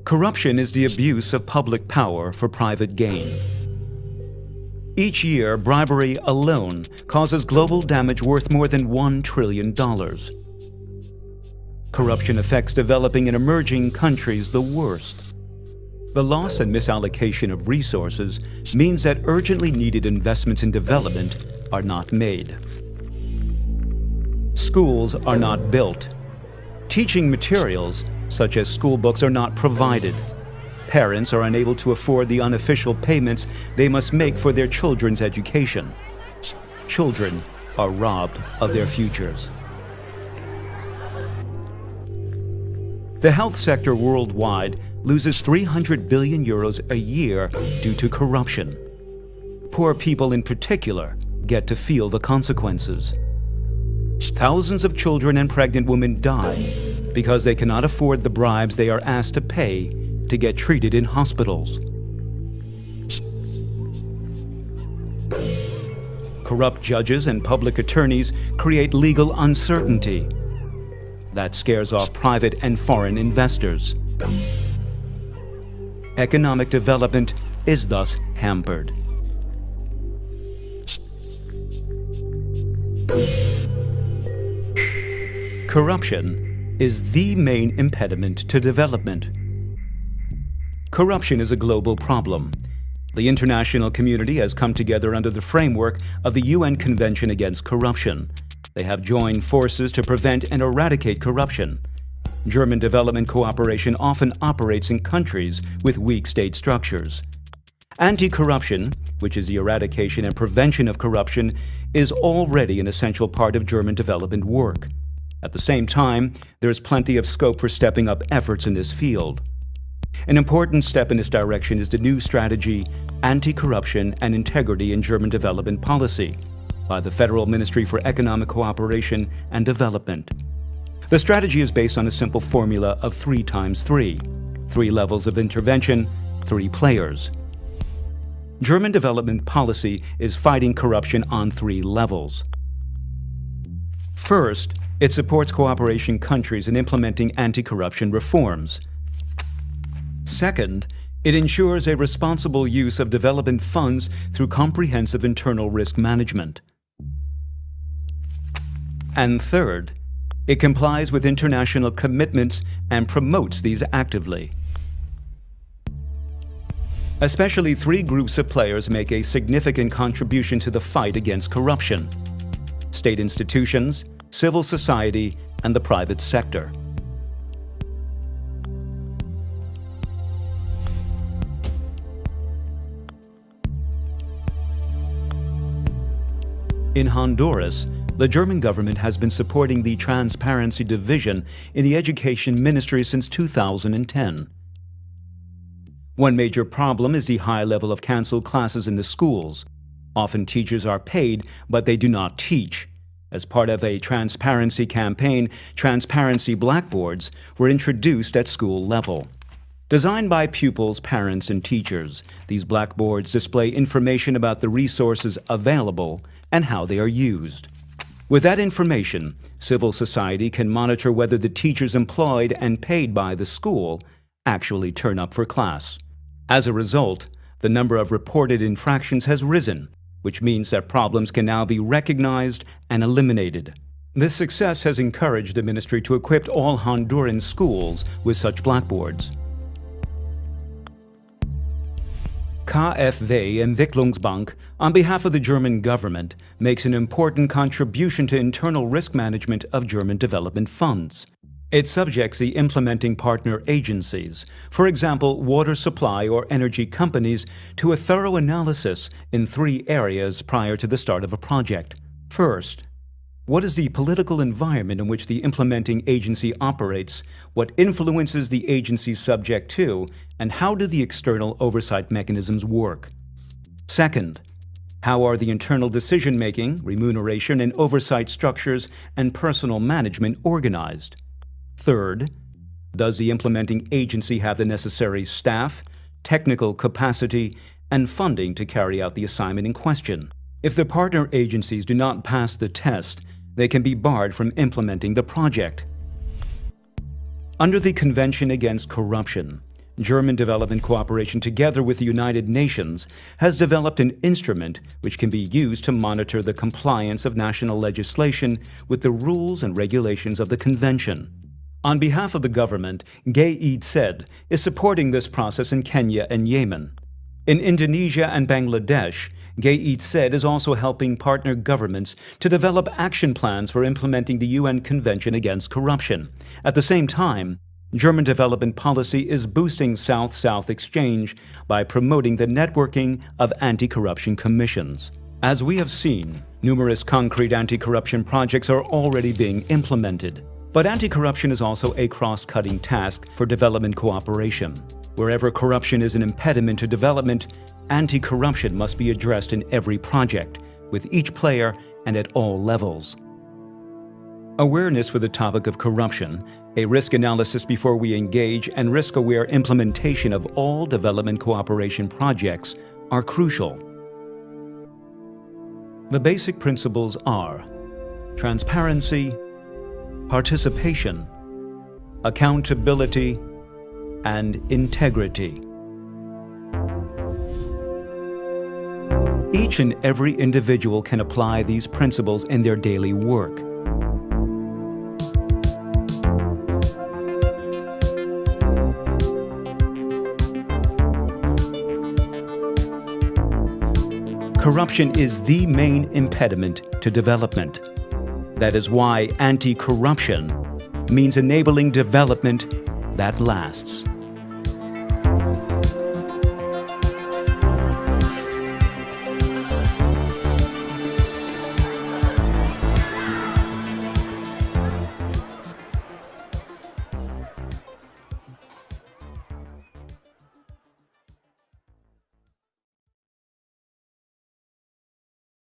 Corruption is the abuse of public power for private gain. Each year, bribery alone causes global damage worth more than $1 trillion. Corruption affects developing and emerging countries the worst. The loss and misallocation of resources means that urgently needed investments in development are not made. Schools are not built. Teaching materials, such as school books, are not provided. Parents are unable to afford the unofficial payments they must make for their children's education. Children are robbed of their futures. The health sector worldwide loses 300 billion euros a year due to corruption. Poor people in particular get to feel the consequences. Thousands of children and pregnant women die because they cannot afford the bribes they are asked to pay to get treated in hospitals. Corrupt judges and public attorneys create legal uncertainty. That scares off private and foreign investors. Economic development is thus hampered. Corruption is the main impediment to development. Corruption is a global problem. The international community has come together under the framework of the UN Convention Against Corruption. They have joined forces to prevent and eradicate corruption. German development cooperation often operates in countries with weak state structures. Anti-corruption, which is the eradication and prevention of corruption, is already an essential part of German development work. At the same time, there is plenty of scope for stepping up efforts in this field. An important step in this direction is the new strategy, Anti-Corruption and Integrity in German Development Policy, by the Federal Ministry for Economic Cooperation and Development. The strategy is based on a simple formula of 3 times 3. 3 levels of intervention, 3 players. German development policy is fighting corruption on 3 levels. First, it supports cooperation countries in implementing anti-corruption reforms. Second, it ensures a responsible use of development funds through comprehensive internal risk management. And third, it complies with international commitments and promotes these actively. Especially 3 groups of players make a significant contribution to the fight against corruption: state institutions, civil society, and the private sector. In Honduras, the German government has been supporting the Transparency Division in the Education Ministry since 2010. One major problem is the high level of canceled classes in the schools. Often teachers are paid, but they do not teach. As part of a transparency campaign, transparency blackboards were introduced at school level. Designed by pupils, parents, and teachers, these blackboards display information about the resources available and how they are used. With that information, civil society can monitor whether the teachers employed and paid by the school actually turn up for class. As a result, the number of reported infractions has risen, which means that problems can now be recognized and eliminated. This success has encouraged the ministry to equip all Honduran schools with such blackboards. KfW Entwicklungsbank, on behalf of the German government, makes an important contribution to internal risk management of German development funds. It subjects the implementing partner agencies, for example, water supply or energy companies, to a thorough analysis in 3 areas prior to the start of a project. First, what is the political environment in which the implementing agency operates? What influences the agency subject to? And how do the external oversight mechanisms work? Second, how are the internal decision-making, remuneration, and oversight structures and personal management organized? Third, does the implementing agency have the necessary staff, technical capacity, and funding to carry out the assignment in question? If the partner agencies do not pass the test, they can be barred from implementing the project. Under the Convention Against Corruption, German development cooperation, together with the United Nations, has developed an instrument which can be used to monitor the compliance of national legislation with the rules and regulations of the Convention. On behalf of the government, GIZ is supporting this process in Kenya and Yemen. In Indonesia and Bangladesh, GIZ is also helping partner governments to develop action plans for implementing the UN Convention Against Corruption. At the same time, German development policy is boosting South-South exchange by promoting the networking of anti-corruption commissions. As we have seen, numerous concrete anti-corruption projects are already being implemented. But anti-corruption is also a cross-cutting task for development cooperation. Wherever corruption is an impediment to development, anti-corruption must be addressed in every project, with each player and at all levels. Awareness for the topic of corruption, a risk analysis before we engage, and risk-aware implementation of all development cooperation projects are crucial. The basic principles are transparency, participation, accountability, and integrity. Each and every individual can apply these principles in their daily work. Corruption is the main impediment to development. That is why anti-corruption means enabling development that lasts.